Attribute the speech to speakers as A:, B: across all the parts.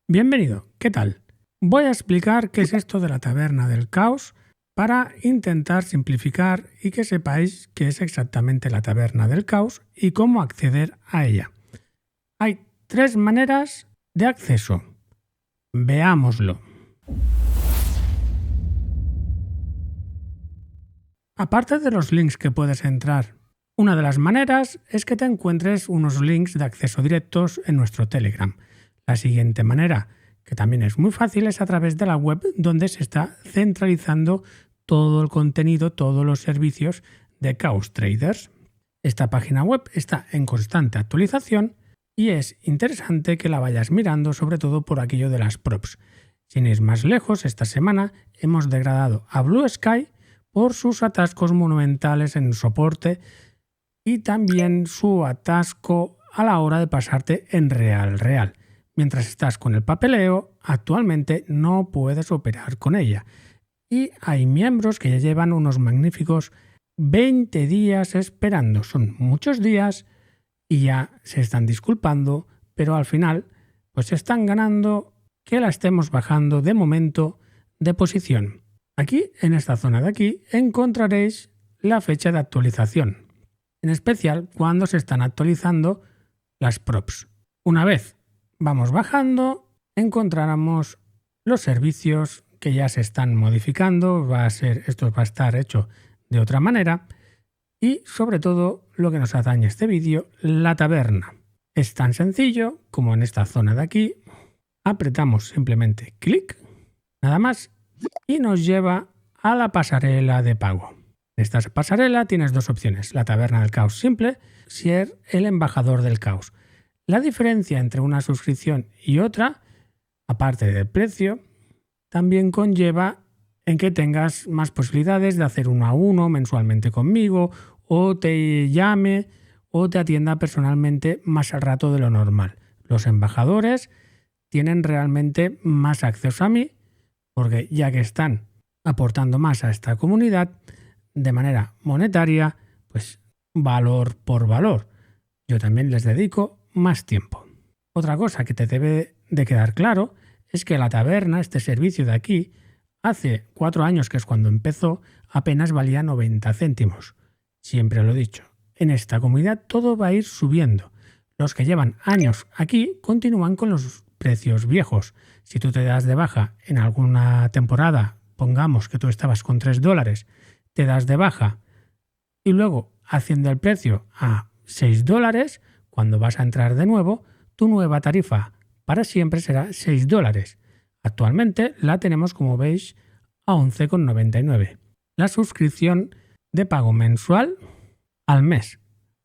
A: Bienvenido, ¿qué tal? Voy a explicar qué es esto de la taberna del caos para intentar simplificar y que sepáis qué es exactamente la taberna del caos y cómo acceder a ella. Hay 3 maneras de acceso. Veámoslo. Aparte de los links que puedes entrar, una de las maneras es que te encuentres unos links de acceso directos en nuestro Telegram. La siguiente manera, que también es muy fácil, es a través de la web donde se está centralizando todo el contenido, todos los servicios de Chaos Traders. Esta página web está en constante actualización y es interesante que la vayas mirando, sobre todo por aquello de las props. Sin ir más lejos, esta semana hemos degradado a Blue Sky por sus atascos monumentales en soporte y también su atasco a la hora de pasarte en real. Mientras estás con el papeleo, actualmente no puedes operar con ella. Y hay miembros que ya llevan unos magníficos 20 días esperando. Son muchos días y ya se están disculpando, pero al final pues están ganando que la estemos bajando de momento de posición. Aquí, en esta zona de aquí, encontraréis la fecha de actualización, en especial cuando se están actualizando las props. Una vez vamos bajando, encontraremos los servicios que ya se están modificando, esto va a estar hecho de otra manera y sobre todo lo que nos atañe este vídeo, la taberna. Es tan sencillo como en esta zona de aquí, apretamos simplemente clic, nada más, y nos lleva a la pasarela de pago. En esta pasarela tienes 2 opciones, la taberna del caos simple, ser el embajador del caos. La diferencia entre una suscripción y otra, aparte del precio, también conlleva en que tengas más posibilidades de hacer 1 a 1 mensualmente conmigo, o te llame o te atienda personalmente más al rato de lo normal. Los embajadores tienen realmente más acceso a mí, porque ya que están aportando más a esta comunidad de manera monetaria, pues valor por valor. Yo también les dedico más tiempo. Otra cosa que te debe de quedar claro es que la taberna, este servicio de aquí, hace 4 años, que es cuando empezó, apenas valía 90 céntimos. Siempre lo he dicho, en esta comunidad todo va a ir subiendo. Los que llevan años aquí continúan con los precios viejos. Si tú te das de baja en alguna temporada, pongamos que tú estabas con $3, te das de baja y luego haciendo el precio a $6, cuando vas a entrar de nuevo, tu nueva tarifa para siempre será $6. Actualmente la tenemos, como veis, a 11,99. La suscripción de pago mensual al mes,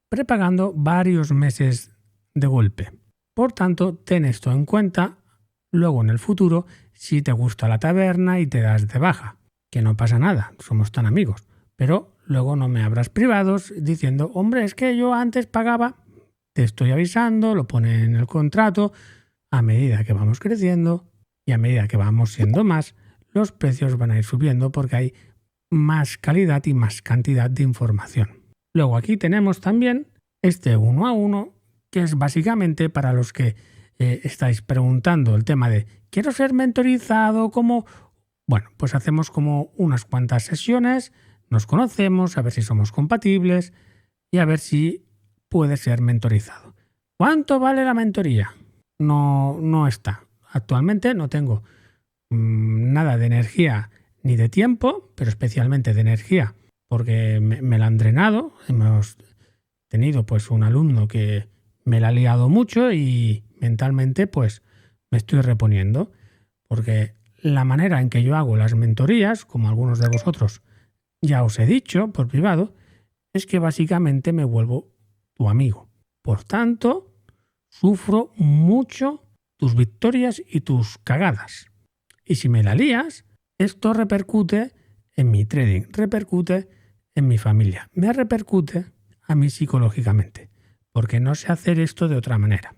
A: prepagando varios meses de golpe. Por tanto, ten esto en cuenta luego en el futuro si te gusta la taberna y te das de baja. Que no pasa nada, somos tan amigos. Pero luego no me abras privados diciendo, hombre, es que yo antes pagaba. Te estoy avisando, lo pone en el contrato. A medida que vamos creciendo y a medida que vamos siendo más, los precios van a ir subiendo porque hay más calidad y más cantidad de información. Luego aquí tenemos también este 1 a 1, que es básicamente para los que estáis preguntando el tema de quiero ser mentorizado, ¿cómo? Bueno, pues hacemos como unas cuantas sesiones, nos conocemos, a ver si somos compatibles y a ver si puede ser mentorizado. ¿Cuánto vale la mentoría? No está. Actualmente no tengo nada de energía ni de tiempo, pero especialmente de energía, porque me la han drenado. Hemos tenido pues un alumno que me la ha liado mucho y mentalmente pues me estoy reponiendo, porque la manera en que yo hago las mentorías, como algunos de vosotros ya os he dicho por privado, es que básicamente me vuelvo tu amigo. Por tanto, sufro mucho tus victorias y tus cagadas. Y si me la lías, esto repercute en mi trading, repercute en mi familia, me repercute a mí psicológicamente, porque no sé hacer esto de otra manera.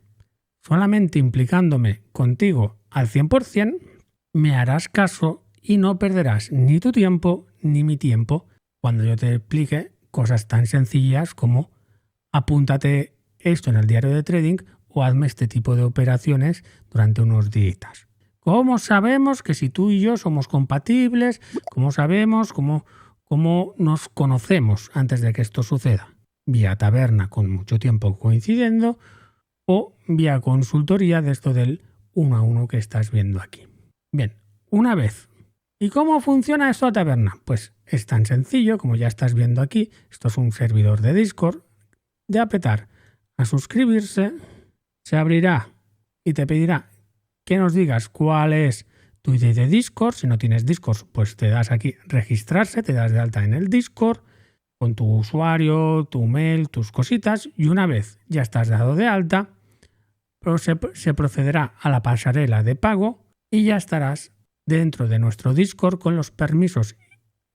A: Solamente implicándome contigo al 100%, me harás caso y no perderás ni tu tiempo ni mi tiempo cuando yo te explique cosas tan sencillas como apúntate esto en el diario de trading o hazme este tipo de operaciones durante unos días. ¿Cómo sabemos que si tú y yo somos compatibles? ¿Cómo sabemos cómo nos conocemos antes de que esto suceda? Vía taberna con mucho tiempo coincidiendo o vía consultoría de esto del 1 a 1 que estás viendo aquí. Bien, una vez. ¿Y cómo funciona esto a taberna? Pues es tan sencillo como ya estás viendo aquí. Esto es un servidor de Discord. De apretar a suscribirse, se abrirá y te pedirá que nos digas cuál es tu ID de Discord. Si no tienes Discord, pues te das aquí registrarse, te das de alta en el Discord con tu usuario, tu mail, tus cositas, y una vez ya estás dado de alta, pues se procederá a la pasarela de pago y ya estarás dentro de nuestro Discord con los permisos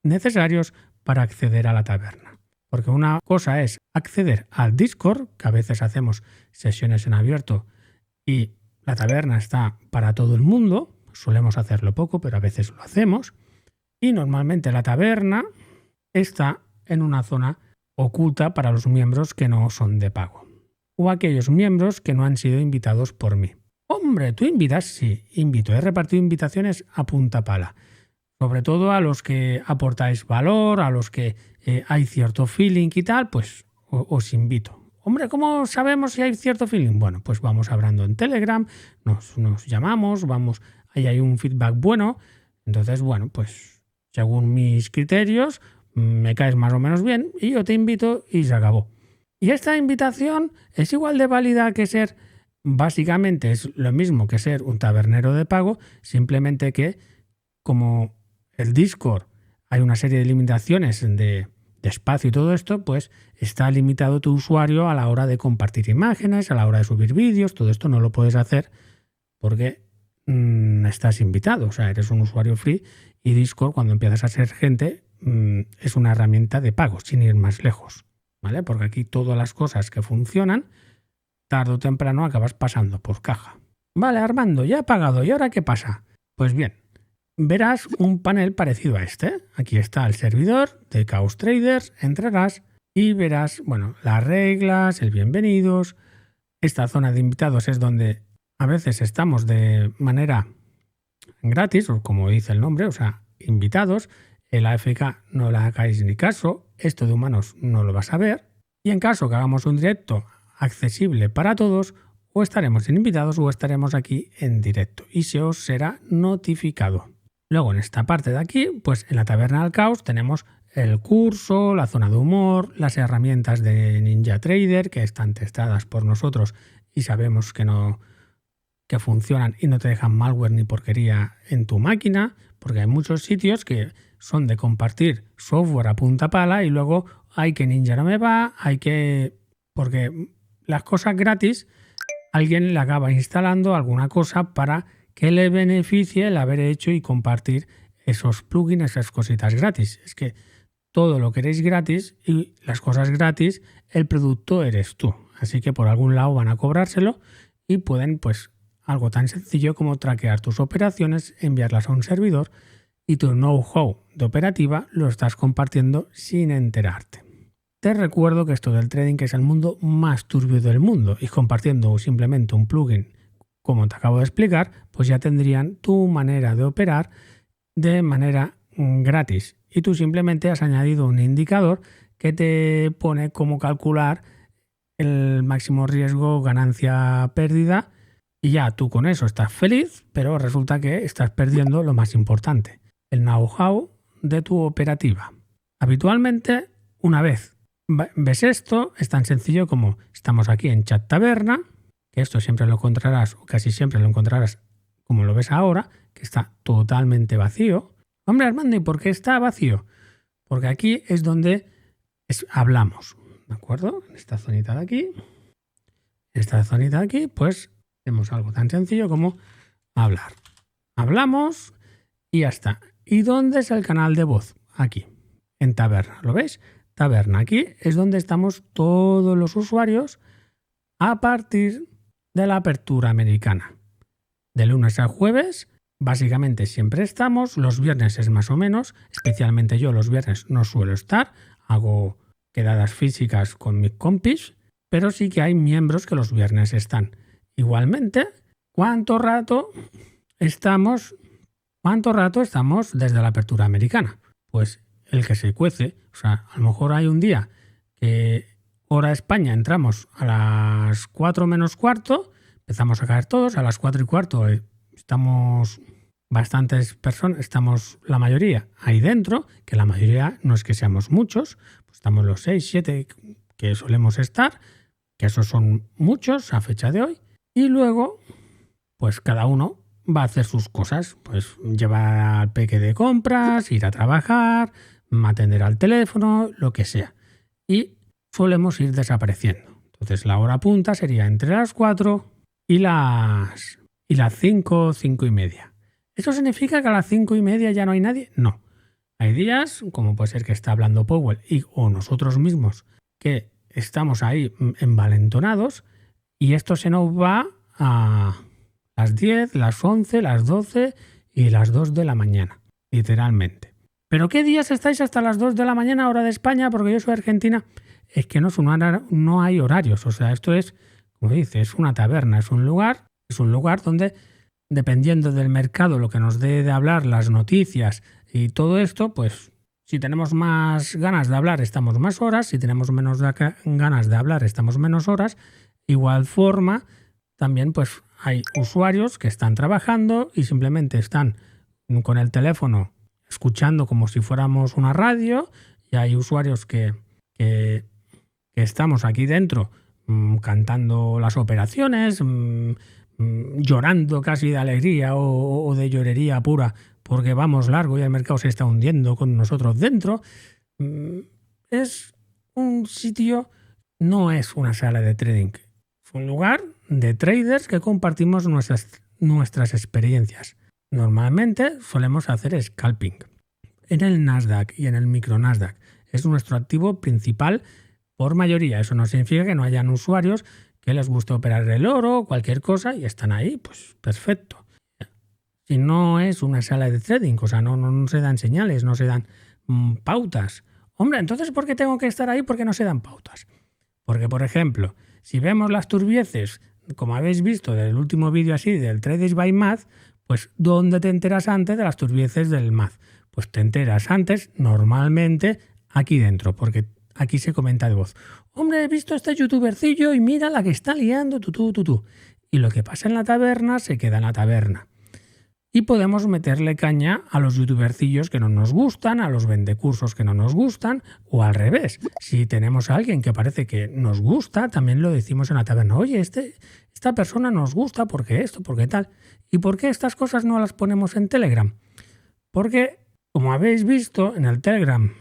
A: necesarios para acceder a la taberna. Porque una cosa es acceder al Discord, que a veces hacemos sesiones en abierto y la taberna está para todo el mundo, solemos hacerlo poco, pero a veces lo hacemos, y normalmente la taberna está en una zona oculta para los miembros que no son de pago, o aquellos miembros que no han sido invitados por mí. Hombre, ¿tú invitas? Sí, invito. He repartido invitaciones a punta pala, sobre todo a los que aportáis valor, a los que hay cierto feeling y tal, pues os invito. Hombre, ¿cómo sabemos si hay cierto feeling? Bueno, pues vamos hablando en Telegram, nos llamamos, ahí hay un feedback bueno, entonces, bueno, pues según mis criterios, me caes más o menos bien y yo te invito y se acabó. Y esta invitación es igual de válida que ser, básicamente es lo mismo que ser un tabernero de pago, simplemente que como el Discord hay una serie de limitaciones de espacio y todo esto, pues está limitado tu usuario a la hora de compartir imágenes, a la hora de subir vídeos, todo esto no lo puedes hacer porque estás invitado, o sea, eres un usuario free y Discord cuando empiezas a ser gente es una herramienta de pago, sin ir más lejos, ¿vale? Porque aquí todas las cosas que funcionan, tarde o temprano acabas pasando por caja. Vale, Armando, ya he pagado, ¿y ahora qué pasa? Pues bien, verás un panel parecido a este. Aquí está el servidor de Chaos Traders, entrarás y verás, bueno, las reglas, el bienvenidos. Esta zona de invitados es donde a veces estamos de manera gratis, o como dice el nombre, o sea, invitados. El AFK no le hagáis ni caso, esto de humanos no lo vas a ver. Y en caso que hagamos un directo accesible para todos, o estaremos en invitados o estaremos aquí en directo y se os será notificado. Luego en esta parte de aquí, pues en la Taberna del Caos tenemos el curso, la zona de humor, las herramientas de Ninja Trader que están testadas por nosotros y sabemos que funcionan y no te dejan malware ni porquería en tu máquina, porque hay muchos sitios que son de compartir software a punta pala y luego hay que Ninja no me va, porque las cosas gratis alguien le acaba instalando alguna cosa para que le beneficie el haber hecho y compartir esos plugins, esas cositas gratis. Es que todo lo queréis gratis y las cosas gratis, el producto eres tú. Así que por algún lado van a cobrárselo y pueden, pues, algo tan sencillo como traquear tus operaciones, enviarlas a un servidor y tu know-how de operativa lo estás compartiendo sin enterarte. Te recuerdo que esto del trading es el mundo más turbio del mundo y compartiendo simplemente un plugin, como te acabo de explicar, pues ya tendrían tu manera de operar de manera gratis. Y tú simplemente has añadido un indicador que te pone cómo calcular el máximo riesgo, ganancia, pérdida y ya tú con eso estás feliz, pero resulta que estás perdiendo lo más importante, el know-how de tu operativa. Habitualmente, una vez ves esto, es tan sencillo como estamos aquí en Chat Taberna, que esto siempre lo encontrarás, o casi siempre lo encontrarás como lo ves ahora, que está totalmente vacío. Hombre, Armando, ¿y por qué está vacío? Porque aquí es donde hablamos, ¿de acuerdo? En esta zonita de aquí, pues tenemos algo tan sencillo como hablar. Hablamos y ya está. ¿Y dónde es el canal de voz? Aquí, en Taberna, ¿lo veis? Taberna, aquí es donde estamos todos los usuarios a partir de la apertura americana. De lunes a jueves, básicamente siempre estamos, los viernes es más o menos, especialmente yo los viernes no suelo estar, hago quedadas físicas con mis compis, pero sí que hay miembros que los viernes están. Igualmente, ¿cuánto rato estamos desde la apertura americana? Pues el que se cuece. O sea, a lo mejor hay un día que hora España entramos a las 4 menos cuarto, empezamos a caer todos, a las 4 y cuarto estamos bastantes personas, estamos la mayoría ahí dentro, que la mayoría no es que seamos muchos, pues estamos los 6, 7 que solemos estar, que esos son muchos a fecha de hoy, y luego pues cada uno va a hacer sus cosas, pues llevar al peque de compras, ir a trabajar, atender al teléfono, lo que sea. Y solemos ir desapareciendo. Entonces la hora punta sería entre las 4 y las 5, 5 y media. ¿Eso significa que a las 5 y media ya no hay nadie? No. Hay días, como puede ser que está hablando Powell o nosotros mismos, que estamos ahí envalentonados y esto se nos va a las 10, las 11, las 12 y las 2 de la mañana, literalmente. ¿Pero qué días estáis hasta las 2 de la mañana, hora de España? Porque yo soy argentina. Es que no hay horarios. O sea, esto es, como dice, es una taberna, es un lugar donde, dependiendo del mercado, lo que nos dé de hablar, las noticias y todo esto, pues si tenemos más ganas de hablar, estamos más horas. Si tenemos menos ganas de hablar, estamos menos horas. Igual forma, también pues hay usuarios que están trabajando y simplemente están con el teléfono escuchando como si fuéramos una radio, y hay usuarios que estamos aquí dentro cantando las operaciones, llorando casi de alegría o de llorería pura porque vamos largo y el mercado se está hundiendo con nosotros dentro. Es un sitio, no es una sala de trading, es un lugar de traders que compartimos nuestras experiencias. Normalmente solemos hacer scalping en el Nasdaq y en el micro Nasdaq. Es nuestro activo principal por mayoría. Eso no significa que no hayan usuarios que les guste operar el oro o cualquier cosa y están ahí, pues perfecto. Si no es una sala de trading, o sea, no se dan señales, no se dan pautas. Hombre, entonces ¿por qué tengo que estar ahí? Porque no se dan pautas. Porque, por ejemplo, si vemos las turbieces, como habéis visto del último vídeo así del Traders by Math, pues ¿dónde te enteras antes de las turbieces del Math? Pues te enteras antes, normalmente, aquí dentro, porque aquí se comenta de voz. Hombre, he visto a este youtubercillo y mira la que está liando, tú. Y lo que pasa en la taberna se queda en la taberna. Y podemos meterle caña a los youtubercillos que no nos gustan, a los vendecursos que no nos gustan, o al revés. Si tenemos a alguien que parece que nos gusta, también lo decimos en la taberna. Oye, esta persona nos gusta porque esto, porque tal. ¿Y por qué estas cosas no las ponemos en Telegram? Porque, como habéis visto, en el Telegram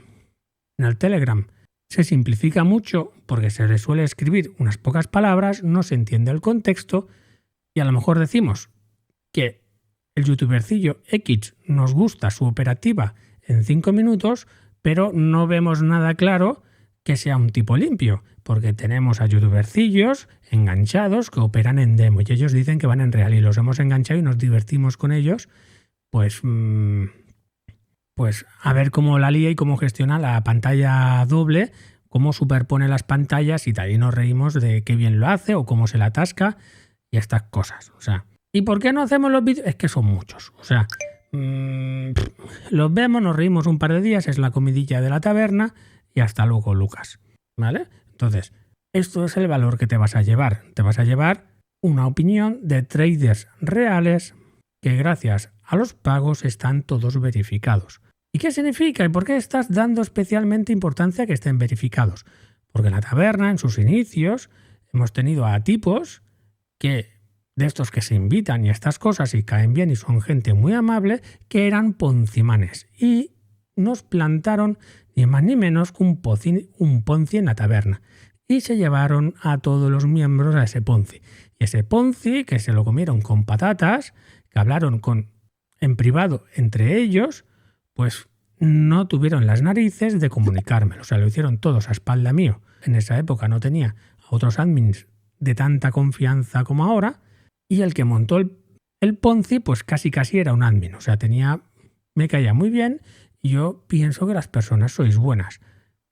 A: se simplifica mucho porque se le suele escribir unas pocas palabras, no se entiende el contexto y a lo mejor decimos que el youtubercillo X nos gusta su operativa en 5 minutos, pero no vemos nada claro que sea un tipo limpio, porque tenemos a youtubercillos enganchados que operan en demo y ellos dicen que van en real y los hemos enganchado y nos divertimos con ellos, pues a ver cómo la lía y cómo gestiona la pantalla doble, cómo superpone las pantallas y tal, y nos reímos de qué bien lo hace o cómo se la atasca y estas cosas, o sea. ¿Y por qué no hacemos los vídeos? Es que son muchos. O sea, los vemos, nos reímos un par de días, es la comidilla de la taberna y hasta luego, Lucas. ¿Vale? Entonces, esto es el valor que te vas a llevar. Te vas a llevar una opinión de traders reales que gracias a los pagos están todos verificados. ¿Y qué significa? ¿Y por qué estás dando especialmente importancia a que estén verificados? Porque en la taberna, en sus inicios, hemos tenido a tipos que de estos que se invitan y estas cosas y caen bien y son gente muy amable, que eran poncimanes y nos plantaron ni más ni menos que un ponzi en la taberna y se llevaron a todos los miembros a ese ponzi. Y ese ponzi, que se lo comieron con patatas, que hablaron en privado entre ellos, pues no tuvieron las narices de comunicármelo. O sea, lo hicieron todos a espalda mío. En esa época no tenía a otros admins de tanta confianza como ahora. Y el que montó el Ponzi, pues casi era un admin. O sea, me caía muy bien y yo pienso que las personas sois buenas.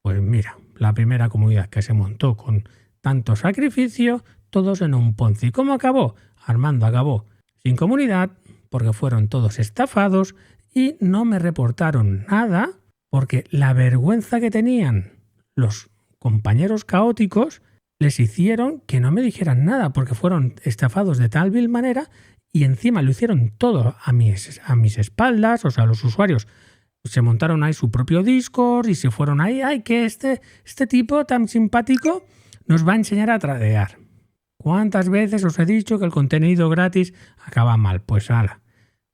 A: Pues mira, la primera comunidad que se montó con tanto sacrificio, todos en un Ponzi. ¿Cómo acabó? Armando acabó sin comunidad porque fueron todos estafados y no me reportaron nada porque la vergüenza que tenían los compañeros caóticos les hicieron que no me dijeran nada porque fueron estafados de tal vil manera y encima lo hicieron todo a mis espaldas. O sea, los usuarios se montaron ahí su propio Discord y se fueron ahí. ¡Ay, que este tipo tan simpático nos va a enseñar a tradear! ¿Cuántas veces os he dicho que el contenido gratis acaba mal? Pues ala,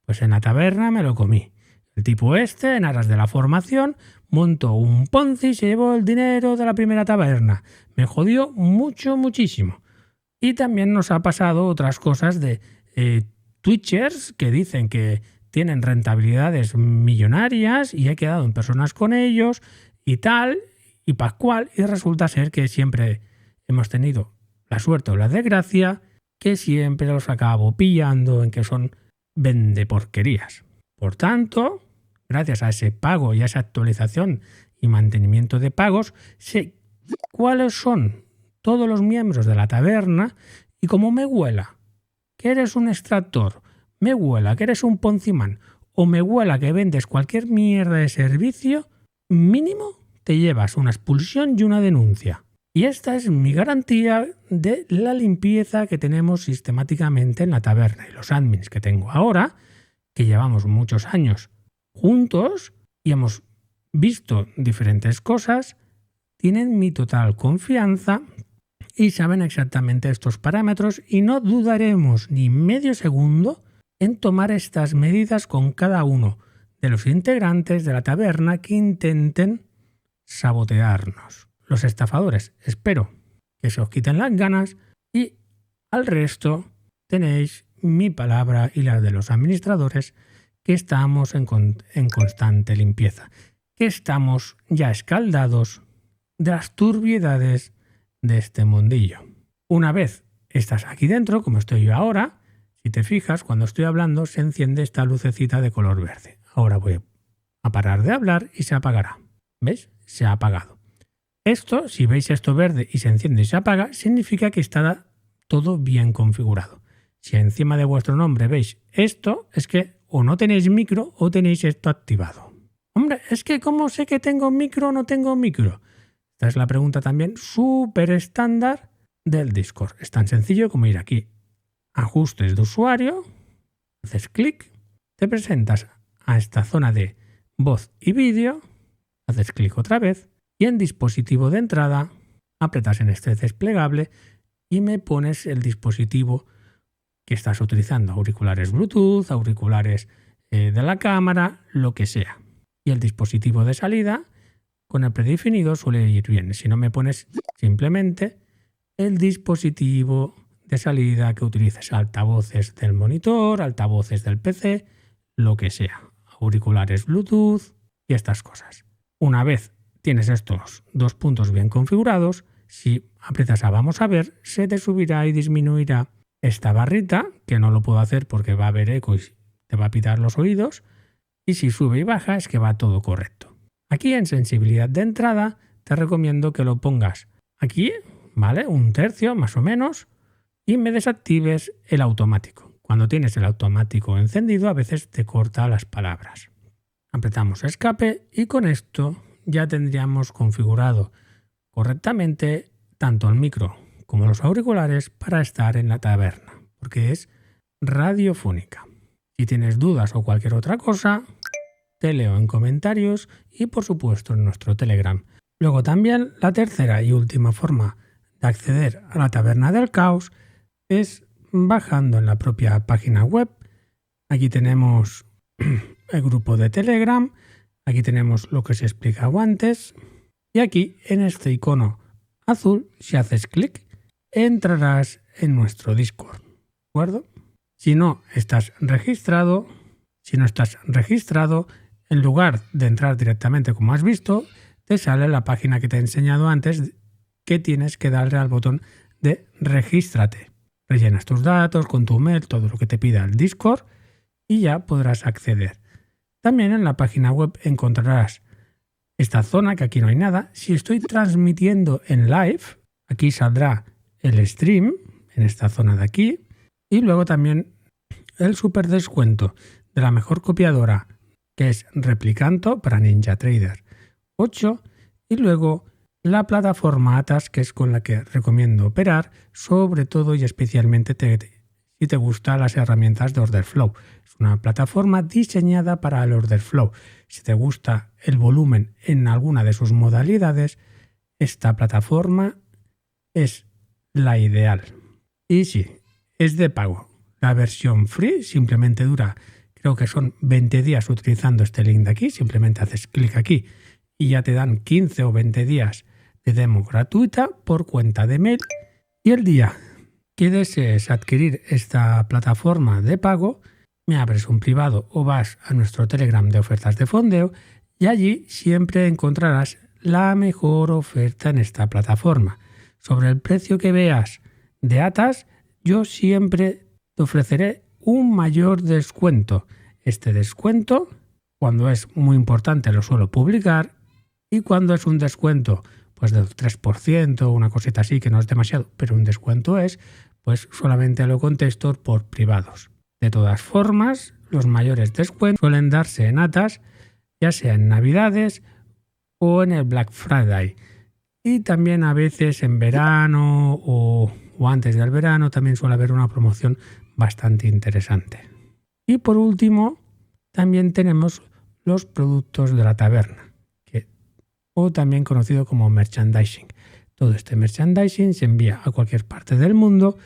A: pues en la taberna me lo comí. El tipo en aras de la formación, montó un Ponzi y se llevó el dinero de la primera taberna. Me jodió muchísimo. Y también nos ha pasado otras cosas de Twitchers que dicen que tienen rentabilidades millonarias y he quedado en personas con ellos y tal y pascual. Y resulta ser que siempre hemos tenido la suerte o la desgracia que siempre los acabo pillando en que son vendeporquerías. Por tanto, gracias a ese pago y a esa actualización y mantenimiento de pagos, sé cuáles son todos los miembros de la taberna y como me huela que eres un extractor, me huela que eres un poncimán o me huela que vendes cualquier mierda de servicio, mínimo te llevas una expulsión y una denuncia. Y esta es mi garantía de la limpieza que tenemos sistemáticamente en la taberna. Y los admins que tengo ahora, que llevamos muchos años juntos y hemos visto diferentes cosas, tienen mi total confianza y saben exactamente estos parámetros y no dudaremos ni medio segundo en tomar estas medidas con cada uno de los integrantes de la taberna que intenten sabotearnos. Los estafadores, espero que se os quiten las ganas y al resto tenéis mi palabra y la de los administradores que estamos en constante limpieza, que estamos ya escaldados de las turbiedades de este mundillo. Una vez estás aquí dentro, como estoy yo ahora, si te fijas, cuando estoy hablando se enciende esta lucecita de color verde. Ahora voy a parar de hablar y se apagará. ¿Ves? Se ha apagado. Esto, si veis esto verde y se enciende y se apaga, significa que está todo bien configurado. Si encima de vuestro nombre veis esto, es que o no tenéis micro o tenéis esto activado. Hombre, es que ¿cómo sé que tengo micro o no tengo micro? Esta es la pregunta también súper estándar del Discord. Es tan sencillo como ir aquí, ajustes de usuario, haces clic, te presentas a esta zona de voz y vídeo, haces clic otra vez y en dispositivo de entrada apretas en este desplegable y me pones el dispositivo que estás utilizando, auriculares Bluetooth, auriculares de la cámara, lo que sea. Y el dispositivo de salida con el predefinido suele ir bien. Si no, me pones simplemente el dispositivo de salida que utilices, altavoces del monitor, altavoces del PC, lo que sea, auriculares Bluetooth y estas cosas. Una vez tienes estos dos puntos bien configurados, si aprietas a vamos a ver, se te subirá y disminuirá esta barrita, que no lo puedo hacer porque va a haber eco y te va a pitar los oídos, y si sube y baja es que va todo correcto. Aquí en sensibilidad de entrada te recomiendo que lo pongas aquí, ¿vale? 1/3 más o menos, y me desactives el automático. Cuando tienes el automático encendido a veces te corta las palabras. Apretamos escape y con esto ya tendríamos configurado correctamente tanto el micro como los auriculares para estar en la taberna, porque es radiofónica. Si tienes dudas o cualquier otra cosa, te leo en comentarios y por supuesto en nuestro Telegram. Luego también la tercera y última forma de acceder a la Taberna del Caos es bajando en la propia página web. Aquí tenemos el grupo de Telegram, aquí tenemos lo que se explicaba antes y aquí en este icono azul, si haces clic, entrarás en nuestro Discord, ¿de acuerdo? Si no estás registrado, en lugar de entrar directamente como has visto, te sale la página que te he enseñado antes que tienes que darle al botón de regístrate. Rellenas tus datos con tu mail, todo lo que te pida el Discord y ya podrás acceder. También en la página web encontrarás esta zona, que aquí no hay nada. Si estoy transmitiendo en live, aquí saldrá el stream, en esta zona de aquí. Y luego también el super descuento de la mejor copiadora, que es Replicanto para NinjaTrader 8. Y luego la plataforma Atas, que es con la que recomiendo operar, sobre todo y especialmente si te gustan las herramientas de Order Flow. Es una plataforma diseñada para el Order Flow. Si te gusta el volumen en alguna de sus modalidades, esta plataforma es la ideal. Y sí, es de pago. La versión free simplemente dura, creo que son 20 días utilizando este link de aquí. Simplemente haces clic aquí y ya te dan 15 o 20 días de demo gratuita por cuenta de mail. Y el día que desees adquirir esta plataforma de pago, me abres un privado o vas a nuestro Telegram de ofertas de fondeo y allí siempre encontrarás la mejor oferta en esta plataforma. Sobre el precio que veas de Atas, yo siempre te ofreceré un mayor descuento. Este descuento, cuando es muy importante, lo suelo publicar, y cuando es un descuento pues del 3%, una cosita así que no es demasiado, pero un descuento es, pues solamente lo contesto por privados. De todas formas, los mayores descuentos suelen darse en Atas, ya sea en Navidades o en el Black Friday. Y también a veces en verano o antes del verano también suele haber una promoción bastante interesante. Y por último, también tenemos los productos de la taberna, o también conocido como merchandising. Todo este merchandising se envía a cualquier parte del mundo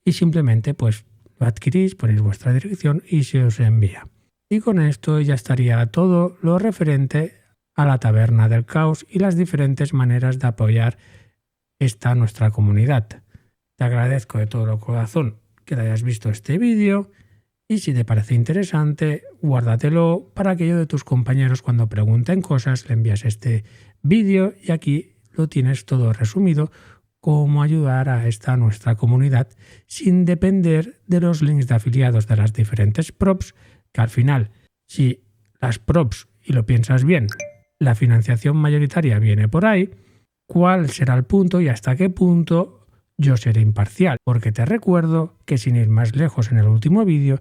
A: y simplemente pues lo adquirís, ponéis vuestra dirección y se os envía. Y con esto ya estaría todo lo referente a la Taberna del Caos y las diferentes maneras de apoyar esta nuestra comunidad. Te agradezco de todo corazón que te hayas visto este vídeo y si te parece interesante, guárdatelo para aquello de tus compañeros cuando pregunten cosas, le envías este vídeo y aquí lo tienes todo resumido, cómo ayudar a esta nuestra comunidad sin depender de los links de afiliados de las diferentes props, que al final, si las props, y lo piensas bien, la financiación mayoritaria viene por ahí, ¿cuál será el punto y hasta qué punto yo seré imparcial? Porque te recuerdo que sin ir más lejos en el último vídeo,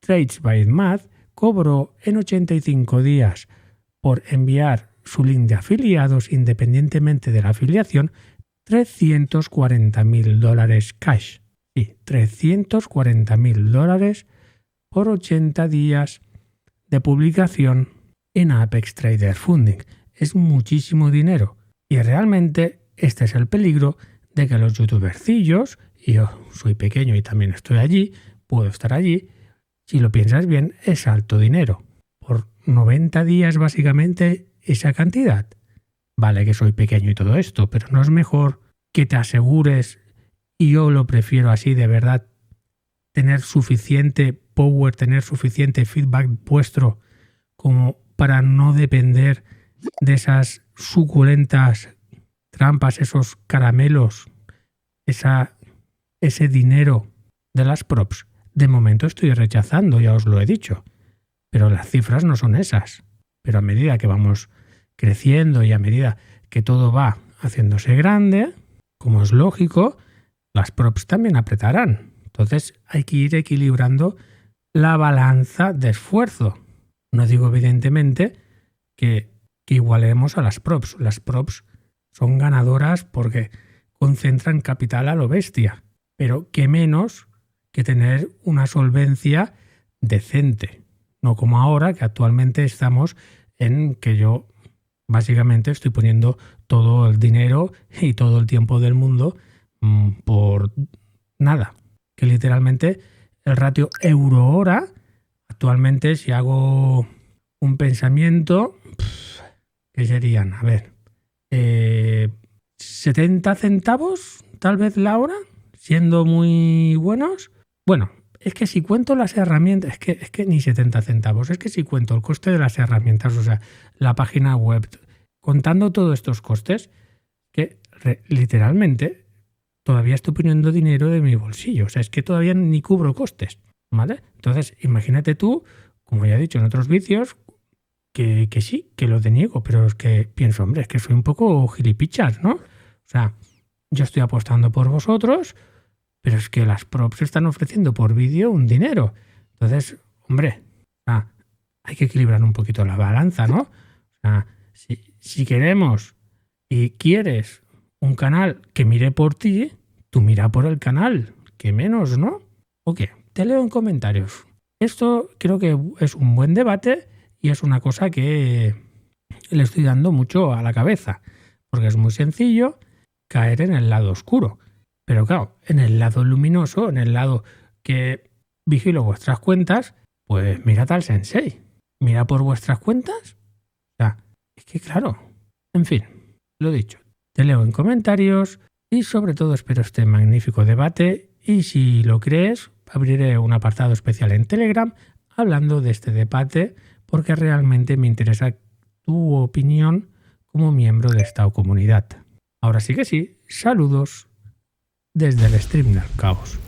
A: Trades by Math cobró en 85 días por enviar su link de afiliados independientemente de la afiliación $340.000 cash. Sí, $340.000 por 80 días de publicación en Apex Trader Funding. Es muchísimo dinero y realmente este es el peligro de que los youtubercillos, y yo soy pequeño y también estoy allí, puedo estar allí, si lo piensas bien es alto dinero. Por 90 días básicamente esa cantidad. Vale que soy pequeño y todo esto, pero no es mejor que te asegures, y yo lo prefiero así de verdad, tener suficiente power, tener suficiente feedback vuestro como para no depender de esas suculentas trampas, esos caramelos, ese dinero de las props. De momento estoy rechazando, ya os lo he dicho, pero las cifras no son esas. Pero a medida que vamos creciendo y a medida que todo va haciéndose grande, como es lógico, las props también apretarán. Entonces hay que ir equilibrando la balanza de esfuerzo. No digo evidentemente que igualemos a las props. Las props son ganadoras porque concentran capital a lo bestia, pero qué menos que tener una solvencia decente. No como ahora, que actualmente estamos en que yo básicamente estoy poniendo todo el dinero y todo el tiempo del mundo por nada. Que literalmente el ratio euro-hora, actualmente si hago un pensamiento, ¿qué serían? A ver, 70 centavos tal vez la hora, siendo muy buenos. Bueno, es que si cuento las herramientas, es que ni 70 centavos, es que si cuento el coste de las herramientas, o sea, la página web, contando todos estos costes, que literalmente todavía estoy poniendo dinero de mi bolsillo, o sea, es que todavía ni cubro costes, ¿vale? Entonces, imagínate tú, como ya he dicho en otros vídeos, que sí, que lo deniego, pero es que pienso, hombre, es que soy un poco gilipichas, ¿no? O sea, yo estoy apostando por vosotros, pero es que las props están ofreciendo por vídeo un dinero. Entonces, hombre, hay que equilibrar un poquito la balanza, ¿no? Si queremos y quieres un canal que mire por ti, tú mira por el canal, que menos, ¿no? Ok, te leo en comentarios. Esto creo que es un buen debate y es una cosa que le estoy dando mucho a la cabeza, porque es muy sencillo caer en el lado oscuro. Pero claro, en el lado luminoso, en el lado que vigilo vuestras cuentas, pues mirad al Sensei. Mira por vuestras cuentas. O sea, es que claro, en fin, lo dicho. Te leo en comentarios y sobre todo espero este magnífico debate y si lo crees, abriré un apartado especial en Telegram hablando de este debate porque realmente me interesa tu opinión como miembro de esta comunidad. Ahora sí que sí, saludos desde el stream del caos.